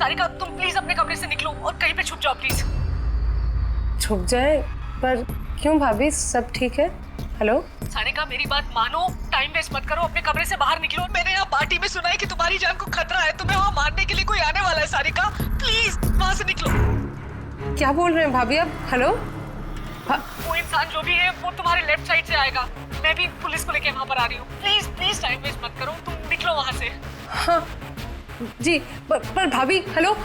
सारिका तुम प्लीज अपने कमरे से निकलो और कहीं पे छुप जाओ प्लीज। छुप जाए? पर क्यों भाभी, सब ठीक है? हेलो सारिका मेरी बात मानो, टाइम वेस्ट मत करो, अपने कमरे से बाहर निकलो। मैंने यहाँ पार्टी में सुना है कि तुम्हारी जान को खतरा है, तुम्हें वहाँ मारने के लिए कोई आने वाला है। सारिका प्लीज वहाँ से निकलो। क्या बोल रहे हैं भाभी आप? हेलो वो इंसान जो भी है वो तुम्हारे लेफ्ट साइड से आएगा। मैं भी पुलिस को लेके वहाँ पर आ रही हूँ। प्लीज प्लीज टाइम वेस्ट मत करो, तुम निकलो वहाँ से। हाँ जी, पर भाभी हेलो।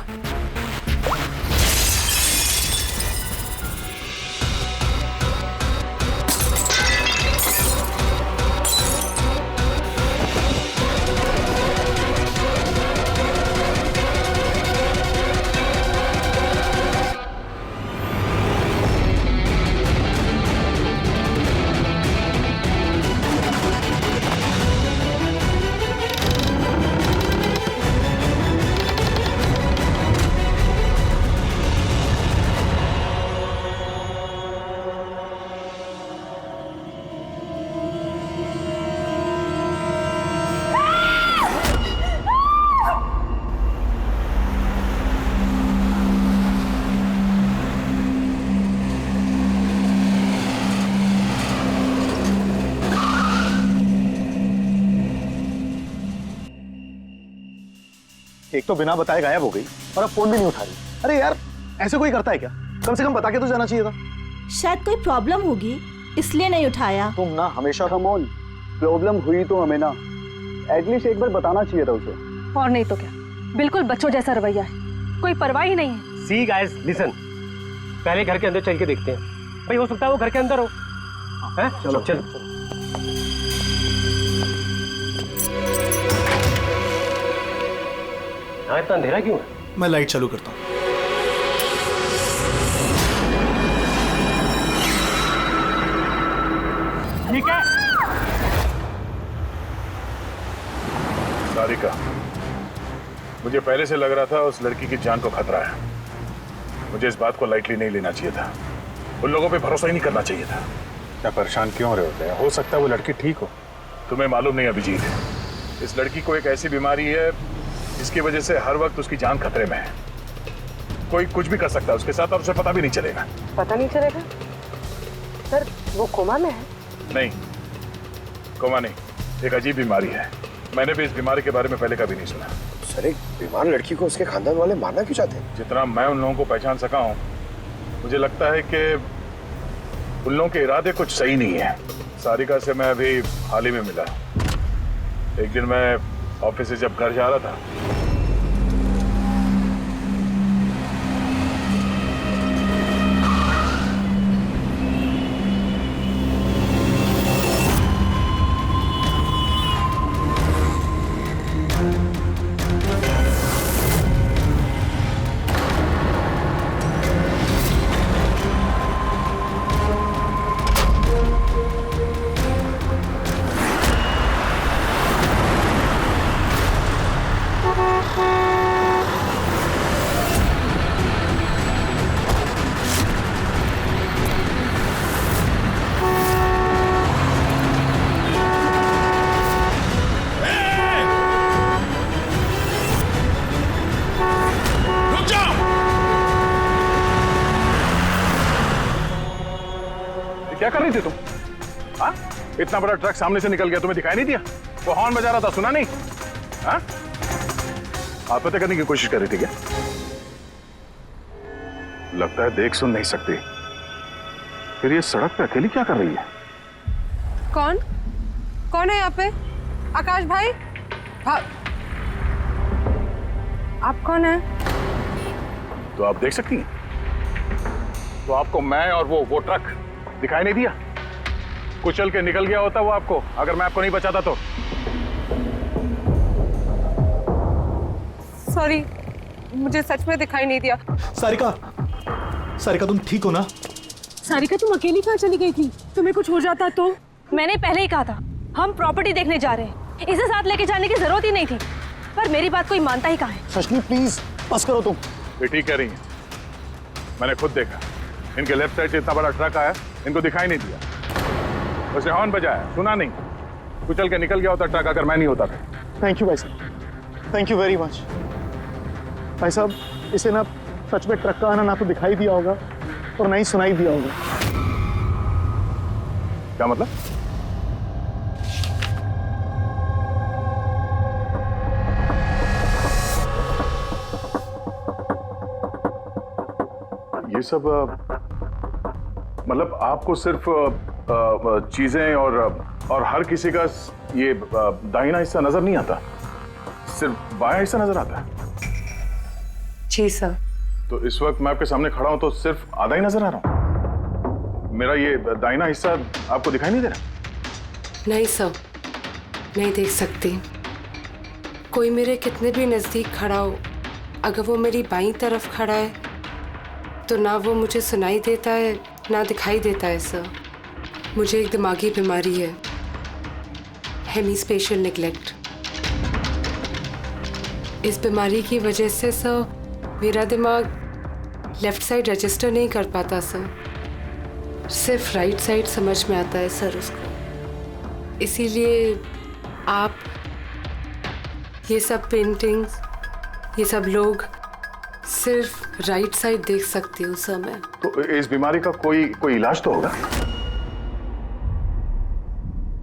एक तो बिना बताए गायब हो गई और अब फोन भी नहीं उठा रही। अरे यार, ऐसे कोई करता है क्या? कम से कम बता के तो जाना चाहिए था। शायद कोई प्रॉब्लम होगी इसलिए नहीं उठाया। तुम ना हमेशा कमोल, प्रॉब्लम हुई तो हमें ना एटलीस्ट एक बार बताना चाहिए था उसे। और नहीं तो क्या, बिल्कुल बच्चों जैसा रवैया है, कोई परवाह ही नहीं है। सी गाइस लिसन, पहले घर के अंदर चल के देखते हैं। भाई हो सकता है वो घर के अंदर हो। हैं? चलो चलो। यहाँ इतना अंधेरा क्यों है? मैं लाइट चालू करता हूँ। ठीक है। सारिका, मुझे पहले से लग रहा था उस लड़की की जान को खतरा है। मुझे इस बात को लाइटली नहीं लेना चाहिए था। उन लोगों पे भरोसा ही नहीं करना चाहिए था। क्या परेशान क्यों हो रहे होते हैं? हो सकता है वो लड़की ठीक हो। तुम्हें मालूम नहीं अभिजीत, इस लड़की को एक ऐसी बीमारी है जिसकी वजह से हर वक्त उसकी जान खतरे में है। कोई कुछ भी कर सकता है उसके साथ और उसे पता भी नहीं चलेगा। पता नहीं चलेगा? सर वो कोमा में है? नहीं, कोमा नहीं, एक अजीब बीमारी है। मैंने भी इस बीमारी के बारे में पहले कभी नहीं सुना। सर, एक बीमार लड़की को उसके खानदान वाले मारना क्यों चाहते हैं? जितना मैं उन लोगों को पहचान सका हूँ, मुझे लगता है कि उन लोगों के इरादे कुछ सही नहीं है। सारिका से मैं अभी हाल ही में मिला। एक दिन मैं ऑफिस से जब घर जा रहा था, क्या कर रही थी तुम? हाँ? इतना बड़ा ट्रक सामने से निकल गया, तुम्हें दिखाई नहीं दिया? वो हॉर्न बजा रहा था, सुना नहीं? हाँ? आत्महत्या करने की कोशिश कर रही थी क्या? लगता है देख सुन नहीं सकती। फिर ये सड़क पे अकेली क्या कर रही है? कौन कौन है यहाँ पे? आकाश भाई? आप कौन है? तो आप देख सकती हैं? तो आपको मैं और वो ट्रक दिखाई नहीं दिया? कुचल के निकल गया होता वो आपको, अगर मैं आपको नहीं बचाता तो। सॉरी, मुझे सच में दिखाई नहीं दिया। सारिका तुम ठीक हो ना? सारिका तुम अकेली कहाँ चली गई थी? तुम्हें कुछ हो जाता तो? मैंने पहले ही कहा था हम प्रॉपर्टी देखने जा रहे हैं, इसे साथ लेके जाने की जरूरत ही नहीं थी, पर मेरी बात कोई मानता ही कहाँ है। सचनी प्लीज बस करो तुम। ये ठीक कह रही हैं, मैंने खुद देखा। इनके लेफ्ट साइड से इतना बड़ा ट्रक आया, इनको दिखाई नहीं दिया। उसने हॉर्न बजाया, सुना नहीं। कुचल के निकल गया होता ट्रक अगर मैं नहीं होता था। थैंक यू भाई साहब, थैंक यू वेरी मच। भाई साहब, इसे ना सच में ट्रक का आना ना तो दिखाई दिया होगा और ना ही सुनाई दिया होगा। क्या मतलब? ये सब मतलब आपको सिर्फ चीजें और हर किसी का ये दाहिना हिस्सा नजर नहीं आता, सिर्फ बायां हिस्सा नजर आता है। जी सर। तो इस वक्त मैं आपके सामने खड़ा हूं तो सिर्फ आधा ही नजर आ रहा हूं। मेरा ये दाहिना हिस्सा आपको दिखाई नहीं दे रहा? नहीं सर, नहीं देख सकती। कोई मेरे कितने भी नज़दीक खड़ा हो, अगर वो मेरी बाईं तरफ खड़ा है तो ना वो मुझे सुनाई देता है ना दिखाई देता है सर। मुझे एक दिमागी बीमारी है, हेमीस्पेशियल निग्लेक्ट। इस बीमारी की वजह से सर मेरा दिमाग लेफ्ट साइड रजिस्टर नहीं कर पाता सर, सिर्फ राइट साइड समझ में आता है सर उसको। इसीलिए आप ये सब पेंटिंग्स, ये सब लोग सिर्फ राइट साइड देख सकती हूँ सर मैं। तो इस बीमारी का कोई इलाज तो होगा।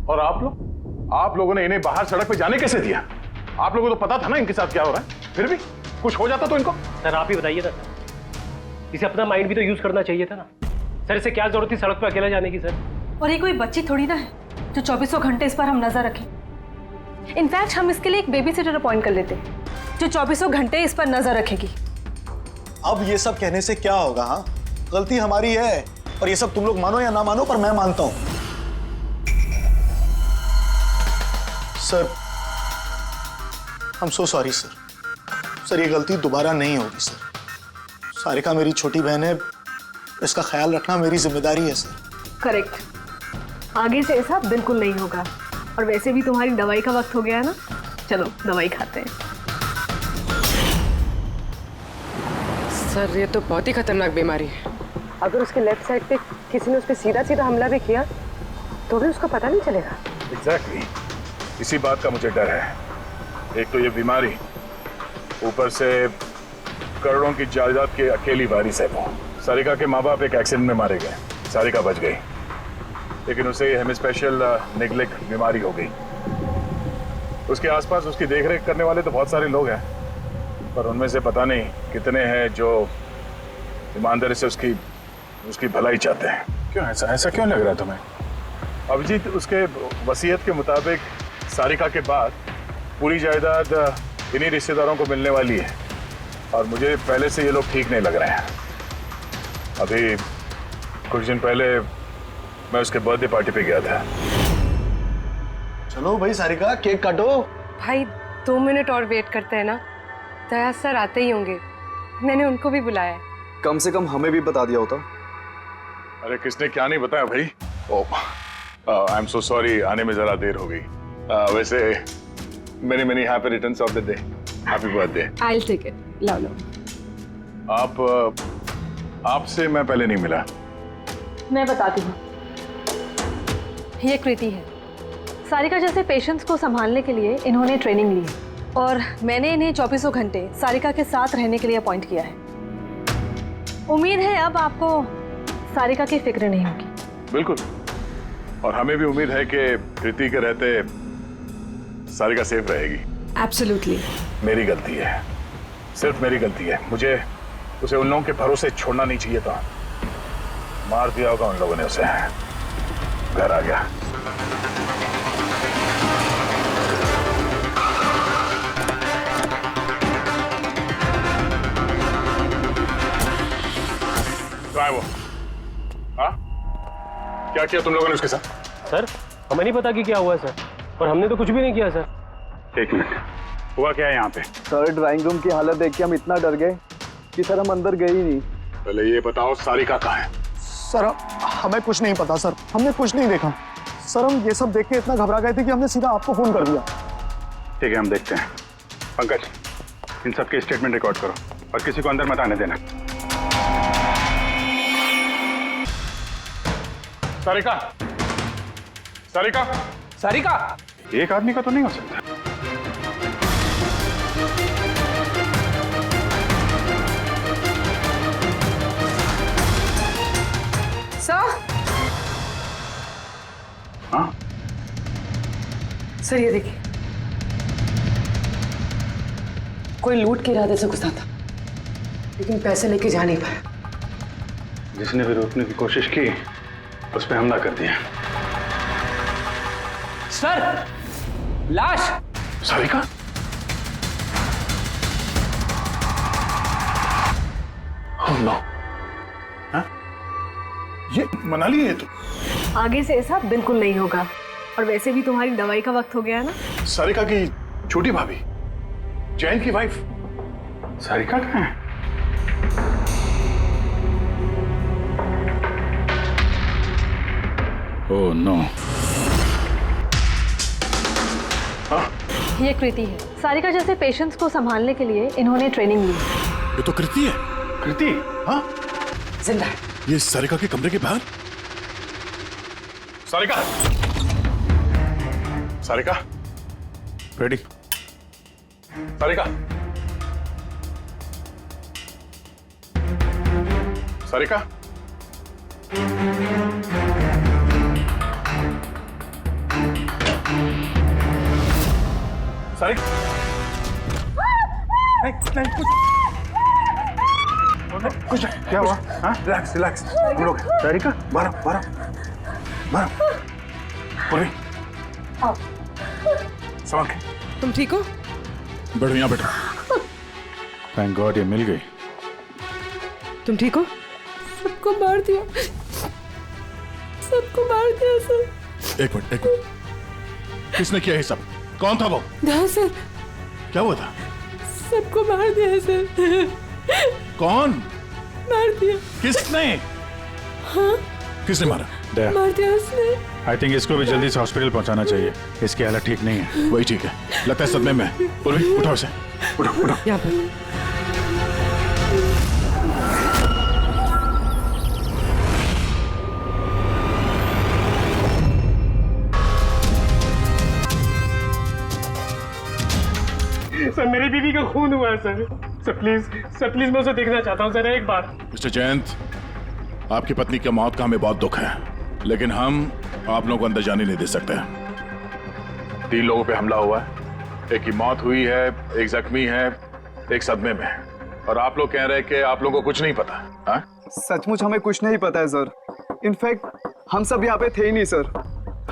और आप लोगों ने इन्हें बाहर सड़क पे जाने कैसे दिया? आप लोगों को तो पता था ना इनके साथ क्या हो रहा है, फिर भी कुछ हो जाता तो इनको। सर आप ही बताइए ना, इसे अपना माइंड भी तो यूज करना चाहिए था ना। सर इसे क्या जरूरत थी सड़क पे अकेला जाने की सर? और ये कोई बच्ची थोड़ी ना है जो 24 घंटे इस पर हम नजर रखें। इनफैक्ट हम इसके लिए एक बेबी सिटर अपॉइंट कर लेते जो 24 घंटे इस पर नजर रखेगी। अब ये सब कहने से क्या होगा? हाँ, गलती हमारी है और ये सब तुम लोग मानो या ना मानो, पर मैं मानता हूं। Sir, I am so sorry sir. Sir, ये गलती दोबारा नहीं होगी सर। सारिका मेरी छोटी बहन है, इसका ख्याल रखना मेरी जिम्मेदारी है सर। करेक्ट, आगे से ऐसा बिल्कुल नहीं होगा। और वैसे भी तुम्हारी दवाई का वक्त हो गया है ना, चलो दवाई खाते हैं। सर ये तो बहुत ही खतरनाक बीमारी है। अगर उसके लेफ्ट साइड पे किसी ने उस पर सीधा सीधा हमला भी किया तो भी उसका पता नहीं चलेगा। एग्जैक्टली, इसी बात का मुझे डर है। एक तो ये बीमारी, ऊपर से करोड़ों की जायदाद के अकेली वारिस है वो। सारिका के माँ बाप एक एक्सीडेंट में मारे गए, सारिका बच गई, लेकिन उसे हेमीस्पेशियल निग्लेक्ट बीमारी हो गई। उसके आसपास उसकी देखरेख करने वाले तो बहुत सारे लोग हैं, पर उनमें से पता नहीं कितने हैं जो ईमानदारी से उसकी भलाई चाहते हैं। क्यों ऐसा क्यों लग रहा है तुम्हें? अभिजीत, उसके वसीयत के मुताबिक सारिका के बाद पूरी जायदाद इन्हीं रिश्तेदारों को मिलने वाली है, और मुझे पहले से ये लोग ठीक नहीं लग रहे हैं। अभी कुछ दिन पहले मैं उसके बर्थडे पार्टी पे गया था। चलो भाई सारिका, केक काटो। भाई 2 मिनट और वेट करते हैं ना, दया सर आते ही होंगे। मैंने उनको भी बुलाया है। कम से कम हमें भी बता दिया होता। अरे किसने क्या नहीं बताया भाई। ओह, आई एम सो सॉरी, आने में जरा देर हो गई। वैसे many happy returns of the day, happy birthday. I will take it. लो लो। आपसे मैं पहले नहीं मिला। मैं बताती हूँ, ये कृति है। सारिका जैसे पेशेंट्स को संभालने के लिए इन्होंने ट्रेनिंग ली है, और मैंने इन्हें 24 घंटे सारिका के साथ रहने के लिए अपॉइंट किया है। उम्मीद है अब आपको सारिका की फिक्र नहीं होगी। बिल्कुल, और हमें भी उम्मीद है कि कृति के रहते सारिका सेफ रहेगी। एब्सोल्युटली। मेरी गलती है, सिर्फ मेरी गलती है। मुझे उसे उन लोगों के भरोसे छोड़ना नहीं चाहिए था। मार दिया होगा उन लोगों ने उसे। घर आ गया। कहाँ है वो? हाँ, क्या किया तुम लोगों ने उसके साथ? सर हमें नहीं पता कि क्या हुआ है सर, और हमने तो कुछ भी नहीं किया सर। एक मिनट, हुआ क्या है यहाँ पे? सर ड्राइंग रूम की हालत देख के हम इतना डर गए कि सर हम अंदर गए ही नहीं। पहले ये बताओ सारिका कहाँ है? सर, हमें कुछ नहीं पता सर, हमने कुछ नहीं देखा सर। हम ये सब देख के इतना घबरा गए थे कि हमने सीधा आपको फोन कर दिया। ठीक है, हम देखते हैं। पंकज, इन सब के स्टेटमेंट रिकॉर्ड करो और किसी को अंदर मत आने देना। सारिका, सारिका, सारिका, एक आदमी का तो नहीं हो सकता। सर ये देखिए, कोई लूट के इरादे से घुसा था, लेकिन पैसे लेके जा नहीं पाया। जिसने भी रोकने की कोशिश की उस पर हमला कर दिया। सर, लाश। सारिका? Oh no! हाँ? ये मनाली है तो? आगे से ऐसा बिल्कुल नहीं होगा, और वैसे भी तुम्हारी दवाई का वक्त हो गया है ना। सारिका की छोटी भाभी, जैन की वाइफ। सारिका कहाँ है? Oh no. ये कृति है। सारिका जैसे पेशेंट्स को संभालने के लिए इन्होंने ट्रेनिंग ली। ये तो कृति है। कृति? हाँ? जिंदा है। ये सारिका के कमरे के बाहर? सारिका! सारिका? रेडी? सारिका? सारिका? सारिका? नहीं कुछ क्या हुआ? हाँ? रिलैक्स रिलैक्स, हम लोग। सारिका? बारह पूर्वी संभाल के। तुम ठीक हो? बैठो यहाँ बैठो। थैंक गॉड ये मिल गई। तुम ठीक हो? सबको मार दिया सर। एक मिनट किसने किया ये सब? कौन था वो? हाँ सर, क्या हुआ था? सबको मार दिया सर। कौन मार दिया? किसने? हाँ, किसने मारा? मार दिया उसने। आई थिंक इसको भी जल्दी से हॉस्पिटल पहुंचाना चाहिए। इसकी हालत ठीक नहीं है। वही ठीक है, लगता है सदमे में है। पूर्वी उठाओ इसे, उठो। यहाँ पर। सर मेरी बीवी का खून हुआ है सर। प्लीज मैं उसे देखना चाहता हूँ सर एक बार। मिस्टर जयंत, आपकी पत्नी की मौत का हमें बहुत दुख है, लेकिन हम आप लोगों को अंदर जाने नहीं दे सकते। 3 लोगों पे हमला हुआ है, एक की मौत हुई है, एक जख्मी है, एक सदमे में, और आप लोग कह रहे हैं कि आप लोगों को कुछ नहीं पता। हाँ? सचमुच हमें कुछ नहीं पता है सर। इनफैक्ट हम सब यहाँ पे थे ही नहीं सर।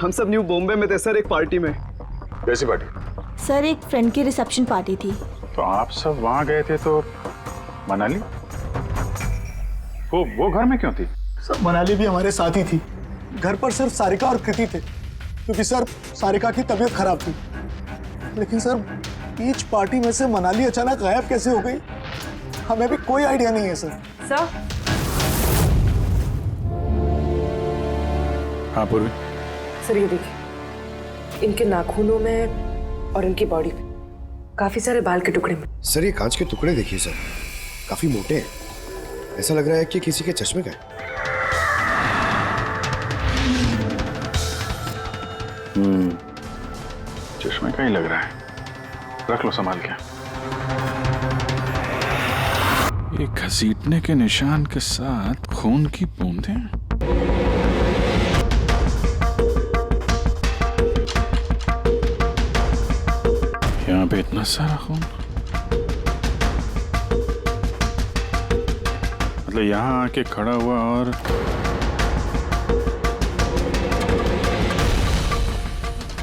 हम सब न्यू बॉम्बे में थे सर, एक पार्टी में। कैसी पार्टी? सर एक फ्रेंड की रिसेप्शन पार्टी थी। तो आप सब वहां गए थे तो मनाली वो घर में क्यों थी? सर मनाली भी हमारे साथ ही थी। घर पर सिर्फ सारिका और कृति थे, क्योंकि सर सारिका की तबीयत खराब थी। लेकिन सर बीच पार्टी में से मनाली अचानक गायब कैसे हो गई, हमें भी कोई आइडिया नहीं है सर। सर? हाँ पूर्वी। सर ये देखिए, इनके नाखूनों में और इनकी बॉडी पे काफी सारे बाल के टुकड़े में। सर ये कांच के टुकड़े देखिए सर, काफी मोटे हैं। ऐसा लग रहा है कि किसी के चश्मे का है। चश्मे का ही लग रहा है। रख लो संभाल के। ये घसीटने के निशान के साथ खून की बूंदें। यहाँ पे इतना सारा खून, मतलब यहाँ आके खड़ा हुआ और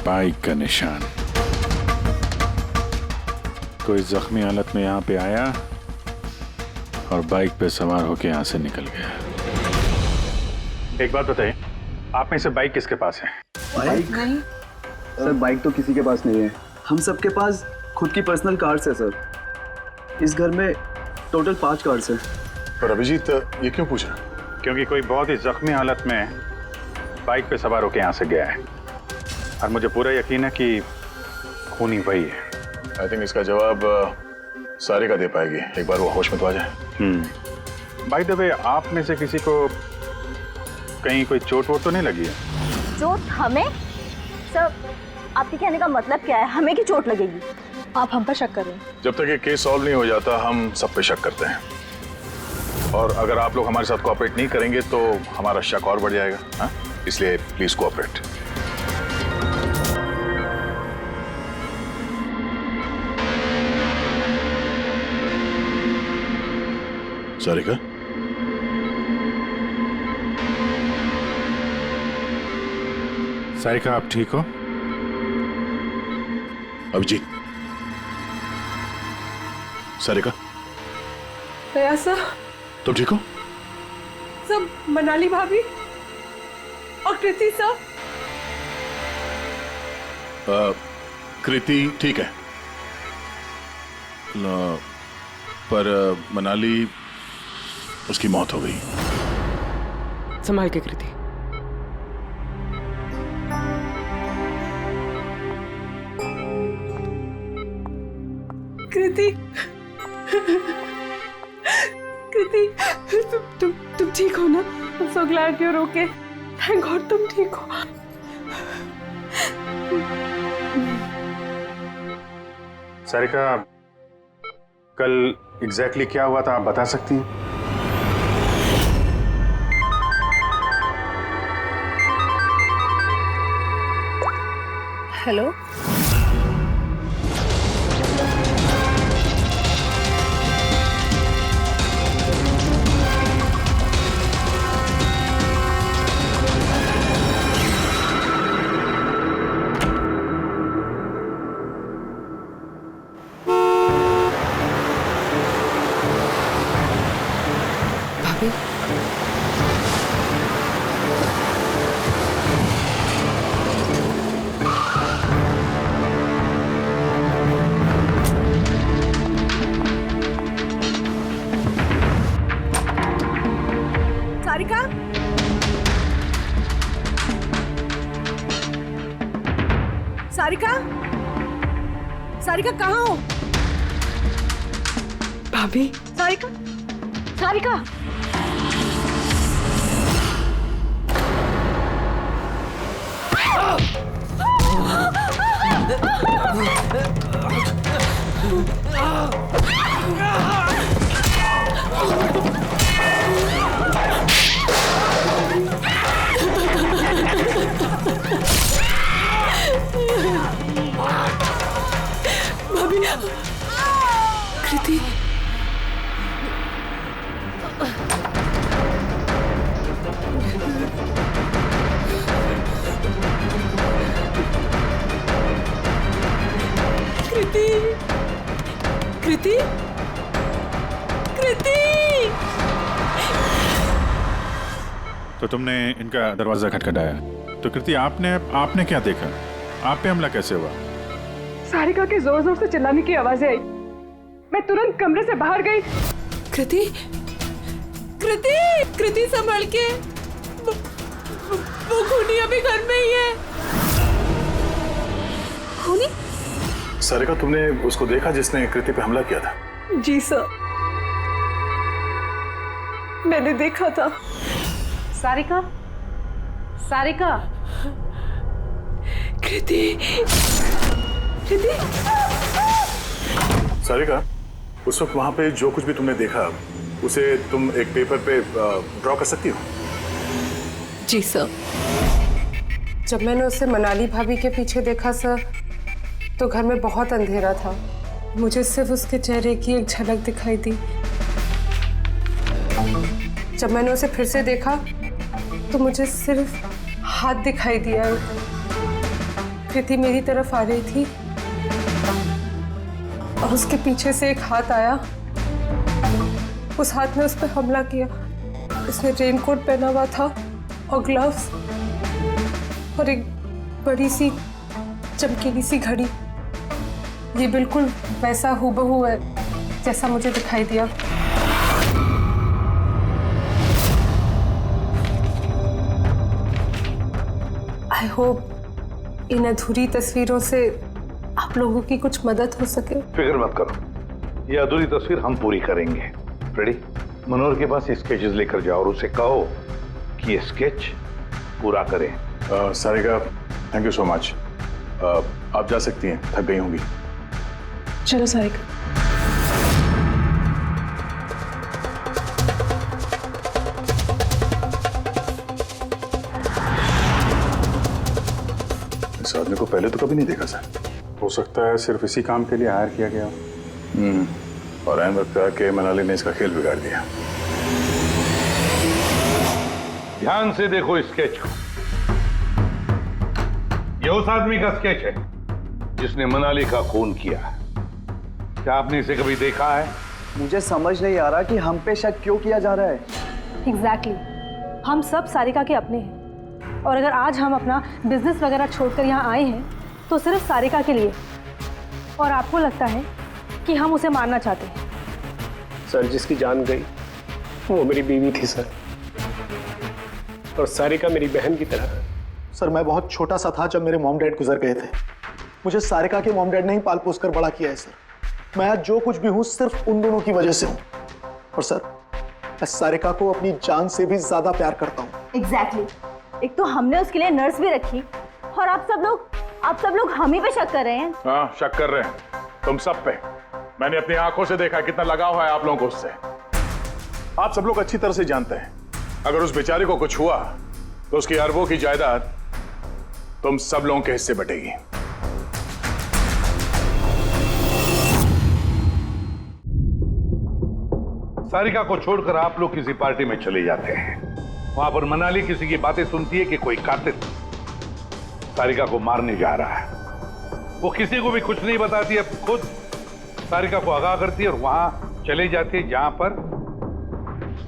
बाइक का निशान। कोई जख्मी हालत में यहाँ पे आया और बाइक पे सवार होके यहाँ से निकल गया। एक बात बताइए, आप में से बाइक किसके पास है? बाइक नहीं सर, बाइक तो किसी के पास नहीं है। हम सबके पास खुद की पर्सनल कार्स है सर। इस घर में टोटल 5 कार्स हैं। पर अभिजीत ये क्यों पूछ रहा? क्योंकि कोई बहुत ही जख्मी हालत में बाइक पे सवार होकर यहाँ से गया है, और मुझे पूरा यकीन है कि खूनी वही है। आई थिंक इसका जवाब सारिका दे पाएगी। एक बार वो होश में तो आ जाए। बाय द वे, आप में से किसी को कहीं कोई चोट वोट तो नहीं लगी है? चोट हमें? सर आपके कहने का मतलब क्या है? हमें की चोट लगेगी? आप हम पर शक कर रहे हैं? जब तक ये केस सॉल्व नहीं हो जाता हम सब पे शक करते हैं, और अगर आप लोग हमारे साथ कोऑपरेट नहीं करेंगे तो हमारा शक और बढ़ जाएगा। हाँ? इसलिए प्लीज कोऑपरेट। सारिका, सारिका आप ठीक हो? अभिजीत, सारिका दया सर, तुम ठीक हो? सब मनाली भाभी और कृति सर। कृति ठीक है, पर मनाली, उसकी मौत हो गई। संभाल के कृति। कृति, कृति, तुम ठीक हो ना? I'm so glad you're okay. Thank God तुम ठीक हो। सारिका, कल एग्जैक्टली क्या हुआ था आप बता सकती हैं? हेलो, भाभी, सारिका, सारिका, सारिका कहाँ हो? भाभी, सारिका, सारिका, भाभी, कृति, कृति, कृति, कृति। तो तुमने इनका दरवाजा खटखटाया, तो कृति आपने क्या देखा? आप पे हमला कैसे हुआ? सारिका के जोर जोर से चिल्लाने की आवाजें आई। मैं तुरंत कमरे से बाहर गई। कृति, कृति, कृति संभल के, वो खूनी अभी घर में ही है। खूनी? सारिका, तुमने उसको देखा जिसने कृति पे हमला किया था? जी सर, मैंने देखा था। सारिका, सारिका, कृति, कृति, सारिका, उस वक्त वहां पे जो कुछ भी तुमने देखा उसे तुम एक पेपर पे ड्रॉ कर सकती हो? जी सर। जब मैंने उसे मनाली भाभी के पीछे देखा सर, तो घर में बहुत अंधेरा था। मुझे सिर्फ उसके चेहरे की एक झलक दिखाई दी। जब मैंने उसे फिर से देखा तो मुझे सिर्फ हाथ दिखाई दिया। कृति मेरी तरफ आ रही थी और उसके पीछे से एक हाथ आया। उस हाथ ने उस पर हमला किया। उसने रेनकोट पहना हुआ था और ग्लव्स और एक बड़ी सी चमकीली सी घड़ी। ये बिल्कुल वैसा हूबहू है जैसा मुझे दिखाई दिया। आई होप इन अधूरी तस्वीरों से आप लोगों की कुछ मदद हो सके। फिक्र मत करो, ये अधूरी तस्वीर हम पूरी करेंगे। रेडी? मनोहर के पास स्केचेस लेकर जाओ और उसे कहो कि ये स्केच पूरा करें। Sarika, thank you so much. आप जा सकती हैं, थक गई होंगी। चलो सारिका। इस आदमी को पहले तो कभी नहीं देखा सर। हो सकता है सिर्फ इसी काम के लिए हायर किया गया। और ऐन वक्त आके मनाली ने इसका खेल बिगाड़ दिया। ध्यान से देखो इस स्केच को। ये उस आदमी का स्केच है जिसने मनाली का खून किया। क्या आपने इसे कभी देखा है? मुझे समझ नहीं आ रहा कि हम पे शक क्यों किया जा रहा है। एग्जैक्टली हम सब सारिका के अपने हैं और अगर आज हम अपना बिजनेस वगैरह छोड़कर यहाँ आए हैं तो सिर्फ सारिका के लिए, और आपको लगता है कि हम उसे मारना चाहते हैं। सर जिसकी जान गई वो मेरी बीवी थी सर, और सारिका मेरी बहन की तरह। सर मैं बहुत छोटा सा था जब मेरे मॉम डैड गुजर गए थे। मुझे सारिका के मॉम डैड ने ही पाल पोस कर बड़ा किया है सर। मैं आज जो कुछ भी हूं सिर्फ उन दोनों की वजह से हूं। और सर मैं सारिका को अपनी जान से भी ज्यादा प्यार करता हूं। एग्जैक्टली एक तो हमने उसके लिए नर्स भी रखी और आप सब लोग हम ही पे शक कर रहे हैं। हाँ, शक कर रहे हैं तुम सब पे। मैंने अपनी आंखों से देखा कितना लगाव है आप लोगों को उससे। आप सब लोग अच्छी तरह से जानते हैं अगर उस बेचारे को कुछ हुआ तो उसकी अरबों की जायदाद तुम सब लोगों के हिस्से बटेगी। सारिका को छोड़कर आप लोग किसी पार्टी में चले जाते हैं। वहां पर मनाली किसी की बातें सुनती है कि कोई कातिल सारिका को मारने जा रहा है। वो किसी को भी कुछ नहीं बताती, अब खुद सारिका को आगाह करती है और वहां चले जाती है जहां पर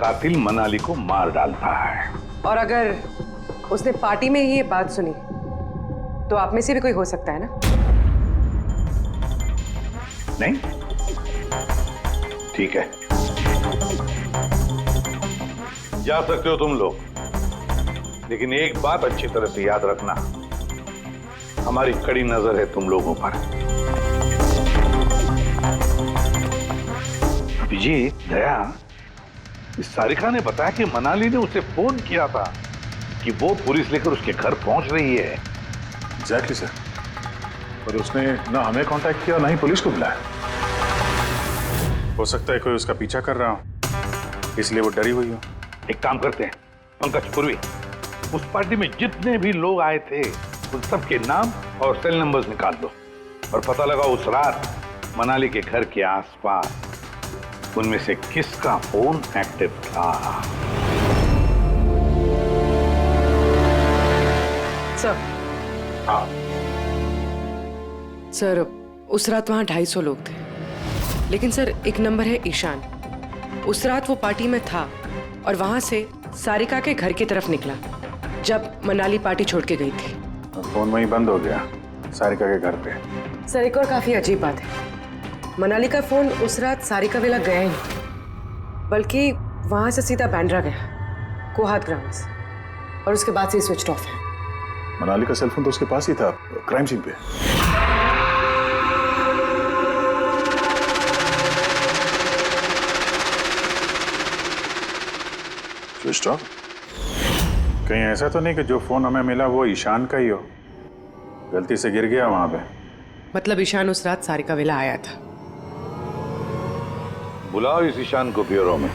कातिल मनाली को मार डालता है। और अगर उसने पार्टी में ही ये बात सुनी तो आप में से भी कोई हो सकता है ना? नहीं? ठीक है, जा सकते हो तुम लोग, लेकिन एक बात अच्छी तरह से याद रखना, हमारी कड़ी नजर है तुम लोगों पर। अभिजीत, दया, इस सारिका ने बताया कि मनाली ने उसे फोन किया था कि वो पुलिस लेकर उसके घर पहुंच रही है। एग्जैक्टली सर, पर उसने ना हमें कांटेक्ट किया ना ही पुलिस को बुलाया। हो सकता है कोई उसका पीछा कर रहा हो, इसलिए वो डरी हुई हो। एक काम करते हैं पंकज, पूर्वी, उस पार्टी में जितने भी लोग आए थे उन सबके नाम और सेल नंबर्स निकाल दो और पता लगा उस रात मनाली के घर के आसपास उनमें से किसका फोन एक्टिव था। सर। हाँ सर, उस रात वहां 250 लोग थे, लेकिन सर एक नंबर है ईशान। उस रात वो पार्टी में था और वहां से सारिका के घर की तरफ निकला जब मनाली पार्टी छोड़ के गई थी। फोन वहीं बंद हो गया सारिका के घर पे। सर एक और काफी अजीब बात है, मनाली का फोन उस रात सारिका विला गया ही नहीं, बल्कि वहां से सीधा बांद्रा गया, कोहात ग्राउंड्स, और उसके बाद से स्विच ऑफ है। मनाली का सेलफोन तो उसके पास ही था क्राइम सीन पे। Switch off? कहीं ऐसा तो नहीं कि जो फोन हमें मिला वो ईशान का ही हो, गलती से गिर गया वहां पे? मतलब ईशान उस रात सारिका विला आया था। बुलाओ इस ईशान को ब्यूरो में।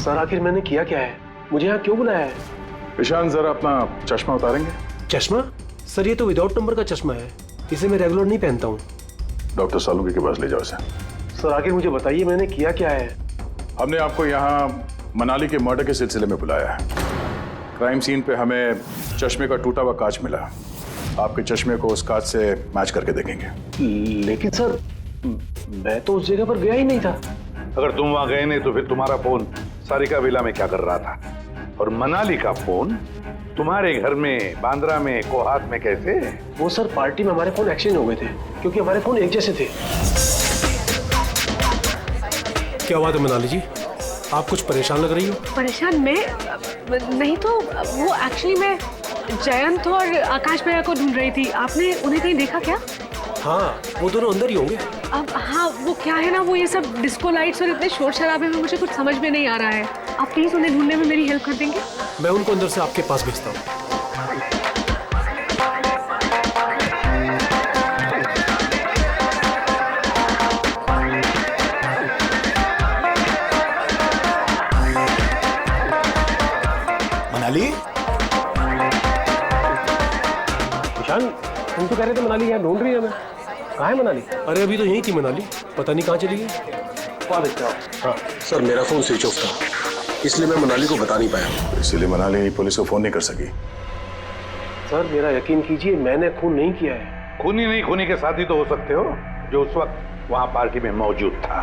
सर आखिर मैंने किया क्या है, मुझे यहाँ क्यों बुलाया है? ईशान जरा अपना चश्मा उतारेंगे? चश्मा? सर ये तो विदाउट नंबर का चश्मा है, इसे मैं रेगुलर नहीं पहनता हूँ। डॉक्टर सालुंके के पास ले जाओ इसे। सर आखिर मुझे बताइए मैंने किया क्या है? हमने आपको यहाँ मनाली के मर्डर के सिलसिले में बुलाया है। क्राइम सीन पे हमें चश्मे का टूटा हुआ कांच मिला। आपके चश्मे को उस कांच से मैच करके देखेंगे। लेकिन सर मैं तो उस जगह पर गया ही नहीं था। अगर तुम वहां गए नहीं तो फिर तुम्हारा फोन सारिका विला में क्या कर रहा था? और मनाली का फोन तुम्हारे घर में बांद्रा में कोहात में कैसे? वो सर पार्टी में हमारे फोन एक्सचेंज हो गए थे क्योंकि हमारे फोन एक जैसे थे। क्या बात है मनाली जी, आप कुछ परेशान लग रही हो? परेशान मैं नहीं, तो वो एक्चुअली मैं जयंत और आकाश भैया को ढूंढ रही थी। आपने उन्हें कहीं देखा क्या? हाँ वो दोनों अंदर ही होंगे। अब हाँ वो क्या है ना, वो ये सब डिस्को लाइट्स और इतने शोर शराबे में मुझे कुछ समझ में नहीं आ रहा है। आप प्लीज उन्हें ढूंढने में मेरी हेल्प कर देंगे? मैं उनको अंदर से आपके पास भेजता हूँ। मनाली? ईशान तुम तो कह रहे थे मनाली यहाँ ढूंढ रही है। मैं कहाँ है मनाली? अरे अभी तो यहीं थी मनाली, पता नहीं कहाँ चली गई। हाँ सर मेरा फोन स्विच ऑफ था। इसलिए मैं मनाली को बता नहीं पाया। इसीलिए मनाली पुलिस को फोन नहीं कर सकी। सर मेरा यकीन कीजिए, मैंने खून नहीं किया है। खूनी नहीं, खूनी के साथी तो हो सकते हो जो उस वक्त वहां पार्टी में मौजूद था।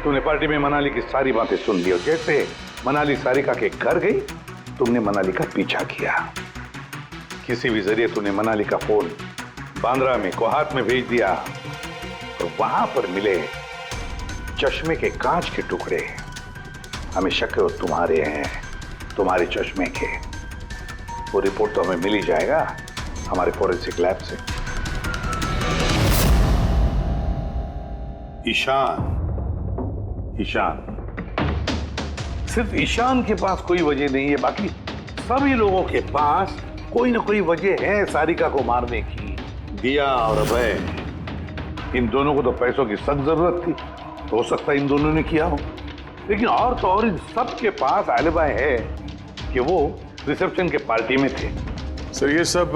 तूने पार्टी में मनाली की सारी बातें सुन ली और जैसे मनाली सारिका के घर गई तुमने मनाली का पीछा किया। किसी भी जरिए तूने मनाली का फोन बांद्रा में कोहात में भेज दिया और वहां पर मिले चश्मे के कांच के टुकड़े हमें शक है वो तुम्हारे हैं, तुम्हारे चश्मे के। वो रिपोर्ट तो हमें मिल ही जाएगा हमारे फोरेंसिक लैब से। ईशान, सिर्फ ईशान के पास कोई वजह नहीं है, बाकी सभी लोगों के पास कोई ना कोई वजह है सारिका को मारने की। दिया और अभय, इन दोनों को तो पैसों की सख्त जरूरत थी, तो हो सकता है इन दोनों ने किया हो। लेकिन और तो और इन सब के पास एलिबाई है कि वो रिसेप्शन के पार्टी में थे। सर ये सब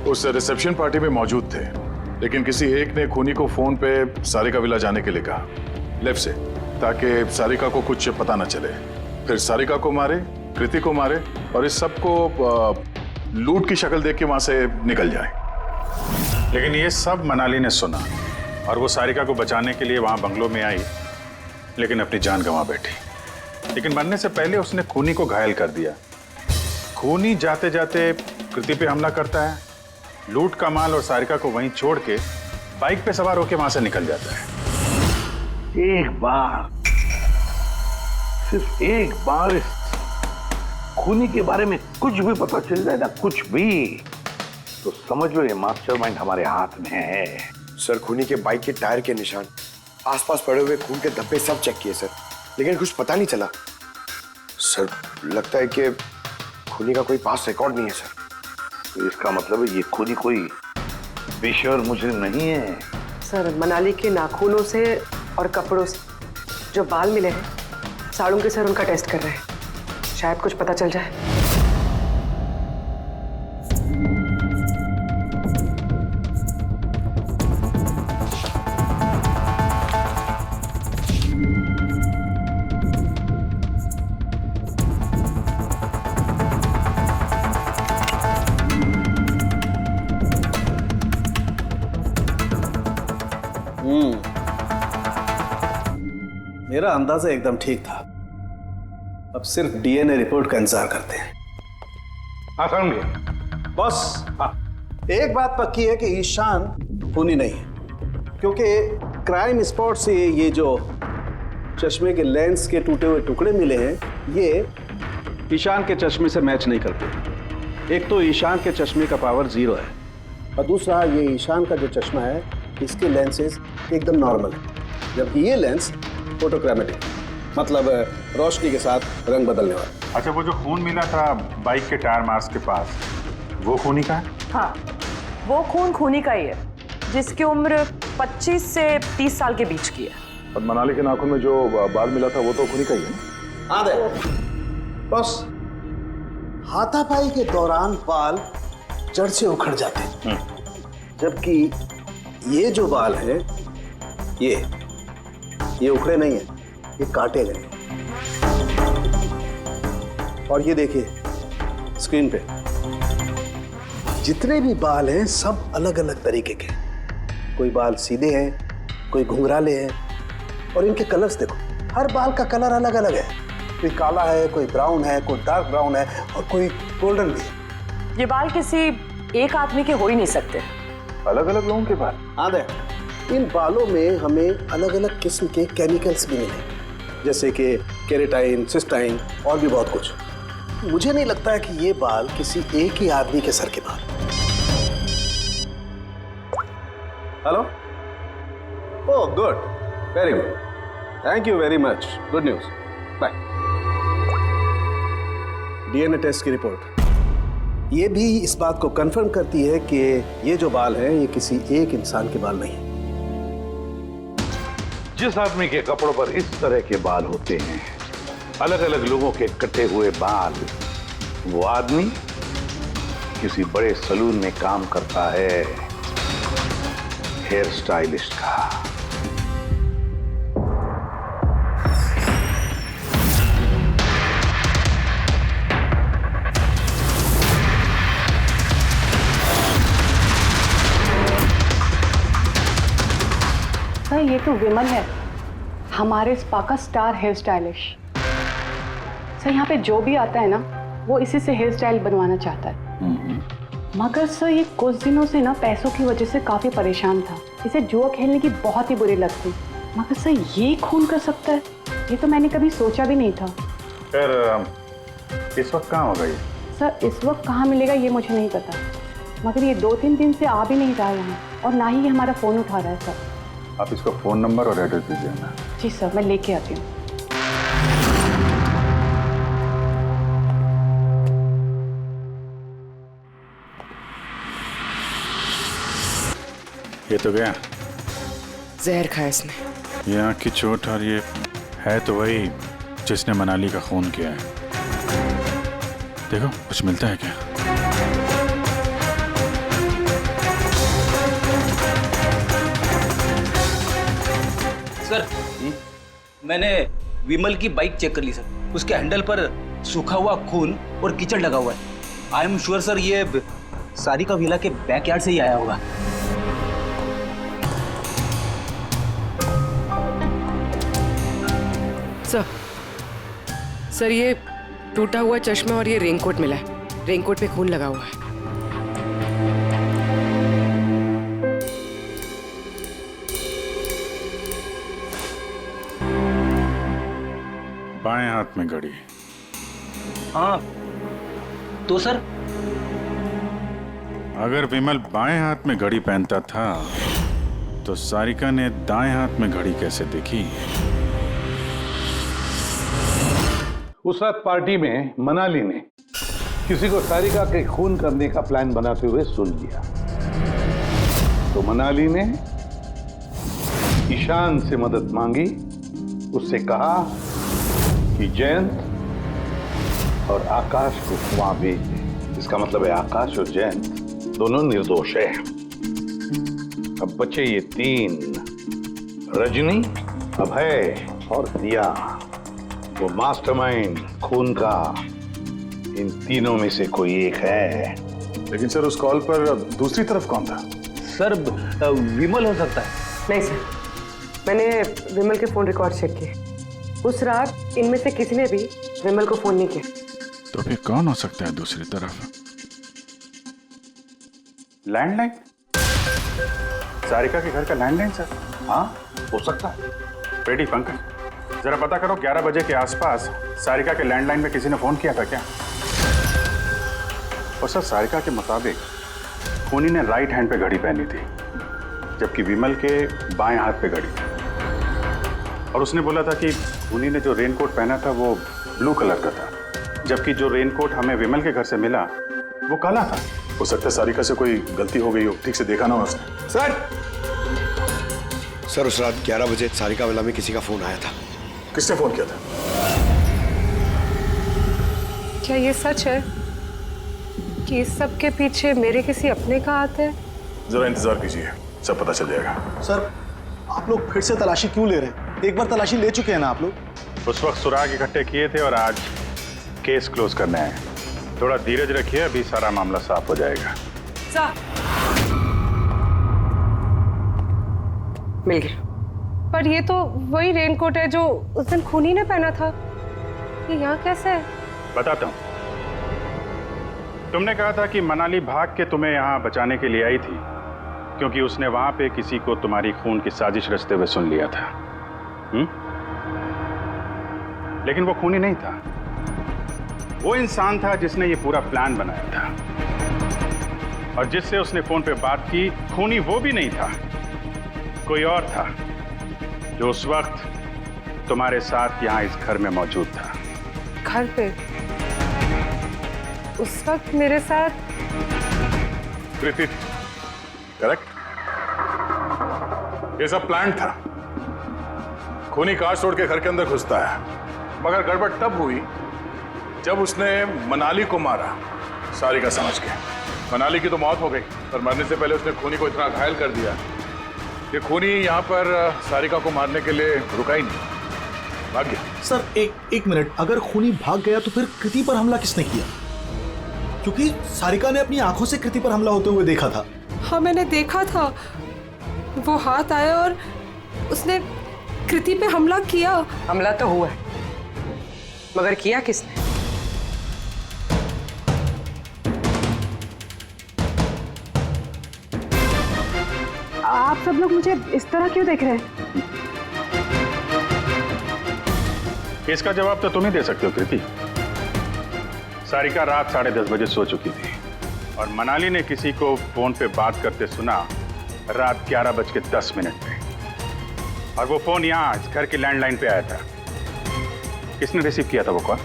उस रिसेप्शन पार्टी में मौजूद थे, लेकिन किसी एक ने खूनी को फोन पे सारिका विला जाने के लिए कहा लेफ्ट से, ताकि सारिका को कुछ पता न चले। फिर सारिका को मारे, कृति को मारे और इस सब को लूट की शक्ल देख के वहां से निकल जाए। लेकिन ये सब मनाली ने सुना और वो सारिका को बचाने के लिए वहां बंगलों में आई, लेकिन अपनी जान गंवा बैठी। लेकिन मरने से पहले उसने खूनी को घायल कर दिया। खूनी जाते जाते कृति पे हमला करता है, लूट का माल और सारिका को वहीं छोड़ के बाइक पे सवार होकर वहां से निकल जाता है। एक बार, सिर्फ एक बार इस खूनी के बारे में कुछ भी पता चल जाए ना, कुछ भी, तो समझ लो ये मास्टरमाइंड हमारे हाथ में है। सर खूनी के बाइक के टायर के निशान, आसपास पड़े हुए खून के धब्बे सब चेक किए सर, लेकिन कुछ पता नहीं चला। सर लगता है कि खूनी का कोई पास रिकॉर्ड नहीं है सर। तो इसका मतलब है ये खूनी कोई पेशेवर मुजरिम नहीं है। सर मनाली के नाखूनों से और कपड़ों से जो बाल मिले हैं, साड़ों के सर उनका टेस्ट कर रहे हैं, शायद कुछ पता चल जाए। मेरा अंदाजा एकदम ठीक था। अब सिर्फ डीएनए रिपोर्ट का इंतजार करते हैं। हाँ समझे बॉस, एक बात पक्की है कि ईशान खूनी नहीं है, क्योंकि क्राइम स्पॉट से ये जो चश्मे के लेंस के टूटे हुए टुकड़े मिले हैं, ये ईशान के चश्मे से मैच नहीं करते। एक तो ईशान के चश्मे का पावर 0 है और दूसरा ये ईशान का जो चश्मा है इसके लेंसेज एकदम नॉर्मल है, जबकि ये लेंस फोटोक्रोमेटिक, मतलब रोशनी के साथ रंग बदलने वाला। अच्छा, वो जो खून मिला था बाइक के टायर मार्क्स के पास, वो खूनी का है? हाँ, वो खून खूनी का ही है, जिसकी उम्र 25 से 30 साल के बीच की है। और मनाली के नाखून में जो बाल मिला था वो तो खूनी का ही है ना? हाँ दे बस, हाथापाई के दौरान बाल जड़ से उखड़ जाते हैं, जबकि ये जो बाल है ये उखड़े नहीं है, ये काटे गए। और ये देखिए स्क्रीन पे जितने भी बाल हैं सब अलग अलग तरीके के। कोई बाल सीधे हैं, कोई घुंघराले हैं, और इनके कलर्स देखो, हर बाल का कलर अलग अलग है। कोई काला है, कोई ब्राउन है, कोई डार्क ब्राउन है और कोई गोल्डन भी है। ये बाल किसी एक आदमी के हो ही नहीं सकते। अलग अलग लोगों के बाल? हाँ दे, इन बालों में हमें अलग अलग किस्म के केमिकल्स भी मिले, जैसे कि केराटिन, सिस्टाइन और भी बहुत कुछ। मुझे नहीं लगता है कि ये बाल किसी एक ही आदमी के सर के बाल। Hello, oh good, very good, thank you very much, good news, bye. DNA test की रिपोर्ट ये भी इस बात को कंफर्म करती है कि ये जो बाल हैं ये किसी एक इंसान के बाल नहीं। जिस आदमी के कपड़ों पर इस तरह के बाल होते हैं, अलग अलग लोगों के कटे हुए बाल, वो आदमी किसी बड़े सलून में काम करता है, हेयर स्टाइलिस्ट का। सर ये तो विमल है, हमारे स्पा का स्टार हेयर स्टाइलिश। सर यहाँ पे जो भी आता है ना वो इसी से हेयर स्टाइल बनवाना चाहता है। मगर सर ये कुछ दिनों से ना पैसों की वजह से काफ़ी परेशान था। इसे जुआ खेलने की बहुत ही बुरी लत थी। मगर सर ये खून कर सकता है, ये तो मैंने कभी सोचा भी नहीं था। फिर इस वक्त कहाँ होगा ये? सर इस वक्त कहाँ मिलेगा ये मुझे नहीं पता, मगर ये 2-3 दिन से आ भी नहीं रहा है यहाँ, और ना ही ये हमारा फ़ोन उठा रहा है। सर आप इसको फ़ोन नंबर और एड्रेस दीजिए ना। जी सर, मैं लेके आती हूँ। ये तो गया, जहर खाया इसने। ये आँख की चोट, और ये है तो वही जिसने मनाली का खून किया है। देखो कुछ मिलता है क्या? सर मैंने विमल की बाइक चेक कर ली सर, उसके हैंडल पर सूखा हुआ खून और कीचड़ लगा हुआ है। आई एम श्योर सर ये सारिका विला के बैकयार्ड से ही आया होगा। सर ये टूटा हुआ चश्मा और ये रेनकोट मिला है। रेनकोट पे खून लगा हुआ है। बाएं हाथ में घड़ी। हाँ तो सर अगर विमल बाएं हाथ में घड़ी पहनता था तो सारिका ने दाएं हाथ में घड़ी कैसे देखी? उस रात पार्टी में मनाली ने किसी को सारिका के खून करने का प्लान बनाते हुए सुन लिया, तो मनाली ने ईशान से मदद मांगी। उससे कहा कि जयंत और आकाश को वहां भेज दे। इसका मतलब है आकाश और जयंत दोनों निर्दोष है। अब बचे ये 3, रजनी, अभय और दिया। वो मास्टरमाइंड खून का इन तीनों में से कोई एक है। लेकिन सर उस कॉल पर दूसरी तरफ कौन था? सर विमल हो सकता है। नहीं सर, मैंने विमल के फोन रिकॉर्ड चेक किए। उस रात इनमें से किसी ने भी विमल को फोन नहीं किया। तो फिर कौन हो सकता है दूसरी तरफ? लैंडलाइन? सारिका के घर का लैंडलाइन सर? हाँ हो सकता है। रेडी पंकज, जरा पता करो 11 बजे के आसपास सारिका के लैंडलाइन में किसी ने फोन किया था क्या? और सर सारिका के मुताबिक खूनी ने राइट हैंड पे घड़ी पहनी थी, जबकि विमल के बाएं हाथ पे घड़ी थी। और उसने बोला था कि खूनी ने जो रेनकोट पहना था वो ब्लू कलर का था, जबकि जो रेनकोट हमें विमल के घर से मिला वो काला था। हो सकता है सारिका से कोई गलती हो गई हो, ठीक से देखा ना हो उसने। सर उस रात 11 बजे सारिका विला में किसी का फोन आया था। किसने फोन किया था? क्या ये सच है कि इस सब के पीछे मेरे किसी अपने का हाथ है? जरा इंतजार कीजिए, सब पता चल जाएगा। सर आप लोग फिर से तलाशी क्यों ले रहे हैं? एक बार तलाशी ले चुके हैं ना आप लोग। उस वक्त सुराग इकट्ठे किए थे और आज केस क्लोज करने आए। थोड़ा धीरज रखिए, अभी सारा मामला साफ हो जाएगा। मिल गया। पर ये तो वही रेनकोट है जो उस दिन खूनी ने पहना था। ये यहाँ कैसे है? बताता हूँ। तुमने कहा था कि मनाली भाग के तुम्हें यहाँ बचाने के लिए आई थी, क्योंकि उसने वहां पे किसी को तुम्हारी खून की साजिश रचते हुए सुन लिया था। लेकिन वो खूनी नहीं था। वो इंसान था जिसने ये पूरा प्लान बनाया था, और जिससे उसने फोन पे बात की, खूनी वो भी नहीं था, कोई और था जो उस वक्त तुम्हारे साथ यहाँ इस घर में मौजूद था। घर पे? उस वक्त मेरे साथ? कृति, करेक्ट। ये सब प्लान था। खूनी कांच तोड़ के घर के अंदर घुसता है, मगर गड़बड़ तब हुई जब उसने मनाली को मारा, सारिका समझ के। मनाली की तो मौत हो गई, पर मरने से पहले उसने खूनी को इतना घायल कर दिया कि खूनी यहाँ पर सारिका को मारने के लिए रुका ही नहीं, भाग गया। सर एक मिनट, अगर खूनी भाग गया तो फिर कृति पर हमला किसने किया? क्योंकि सारिका ने अपनी आंखों से कृति पर हमला होते हुए देखा था। हाँ मैंने देखा था, वो हाथ आया और उसने कृति पे हमला किया। हमला तो हुआ है, मगर किया किसने? आप सब लोग मुझे इस तरह क्यों देख रहे हैं? इसका जवाब तो तुम ही दे सकते हो कृति। सारिका रात 10:30 बजे सो चुकी थी और मनाली ने किसी को फोन पे बात करते सुना रात 11:10 पे, और वो फोन यहाँ इस घर के लैंडलाइन पे आया था। किसने रिसीव किया था वो कॉल?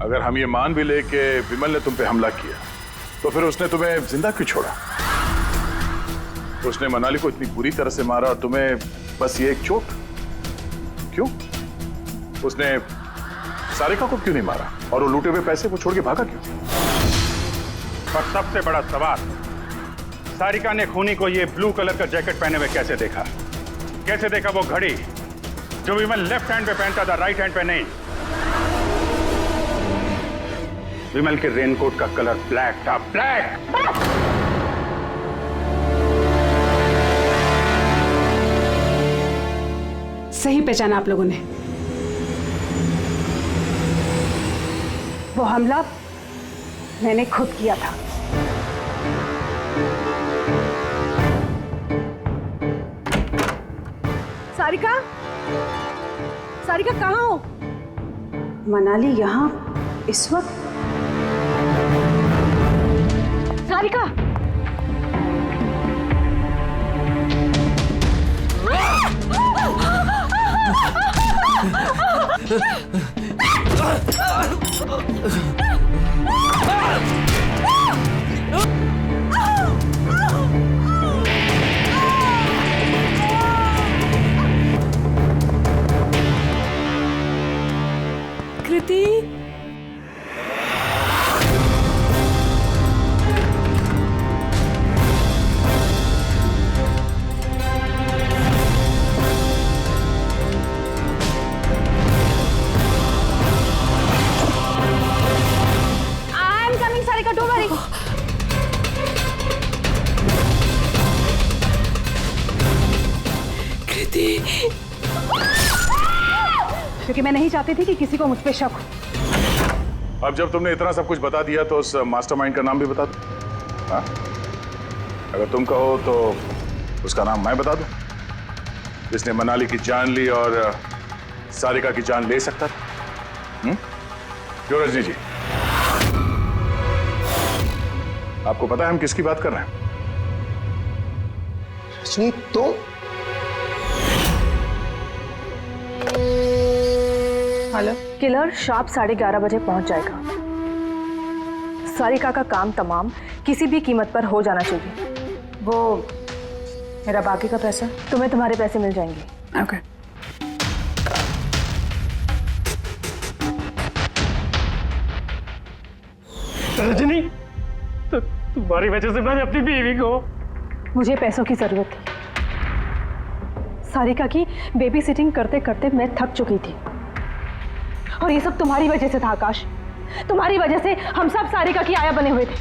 अगर हम ये मान भी ले कि विमल ने तुम पे हमला किया, तो फिर उसने तुम्हें जिंदा क्यों छोड़ा? उसने मनाली को इतनी बुरी तरह से मारा और तुम्हें बस ये एक चोट? क्यों? उसने सारिका को क्यों नहीं मारा? और वो लूटे हुए पैसे को छोड़ के भागा क्यों? और सबसे बड़ा सवाल, सारिका ने खूनी को ये ब्लू कलर का जैकेट पहने हुए कैसे देखा? कैसे देखा वो घड़ी जो विमल लेफ्ट हैंड पे पहनता था, राइट हैंड पे नहीं? विमल के रेनकोट का कलर ब्लैक था, ब्लैक। सही पहचाना आप लोगों ने। वो हमला मैंने खुद किया था। सारिका, सारिका कहाँ हो? मनाली यहाँ इस वक्त? सारिका, कृति, क्योंकि मैं नहीं चाहती थी कि किसी को मुझ पे शक हो। अब जब तुमने इतना सब कुछ बता दिया तो उस मास्टरमाइंड का नाम भी बता दो। हाँ? अगर तुम कहो तो उसका नाम मैं बता दूं, जिसने मनाली की जान ली और सारिका की जान ले सकता था। क्यों रजनी जी, आपको पता है हम किसकी बात कर रहे हैं? रजनी तो हेलो, किलर शार्प 11:30 बजे पहुंच जाएगा। सारिका का काम तमाम किसी भी कीमत पर हो जाना चाहिए। वो मेरा बाकी का पैसा, तुम्हें तुम्हारे पैसे मिल जाएंगे। ओके। रजनी, तो तुम्हारी वजह से मैंने अपनी बीवी को, मुझे पैसों की जरूरत थी। सारिका की बेबी सिटिंग करते करते मैं थक चुकी थी, और ये सब तुम्हारी वजह से था आकाश। तुम्हारी वजह से हम सब सारिका की आया बने हुए थे।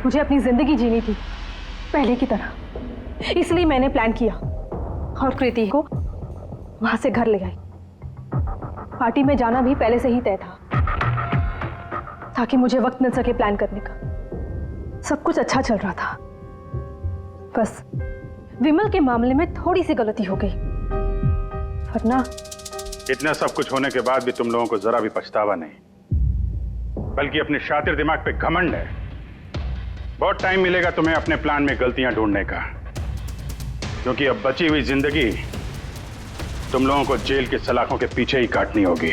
मुझे अपनी जिंदगी जीनी थी पहले की तरह, इसलिए मैंने प्लान किया और कृति को वहां से घर ले आई। पार्टी में जाना भी पहले से ही तय था, ताकि मुझे वक्त मिल सके प्लान करने का। सब कुछ अच्छा चल रहा था, बस विमल के मामले में थोड़ी सी गलती हो गई, वरना इतना सब कुछ होने के बाद भी तुम लोगों को जरा भी पछतावा नहीं, बल्कि अपने शातिर दिमाग पे घमंड है। बहुत टाइम मिलेगा तुम्हें अपने प्लान में गलतियां ढूंढने का, क्योंकि अब बची हुई जिंदगी तुम लोगों को जेल के सलाखों के पीछे ही काटनी होगी।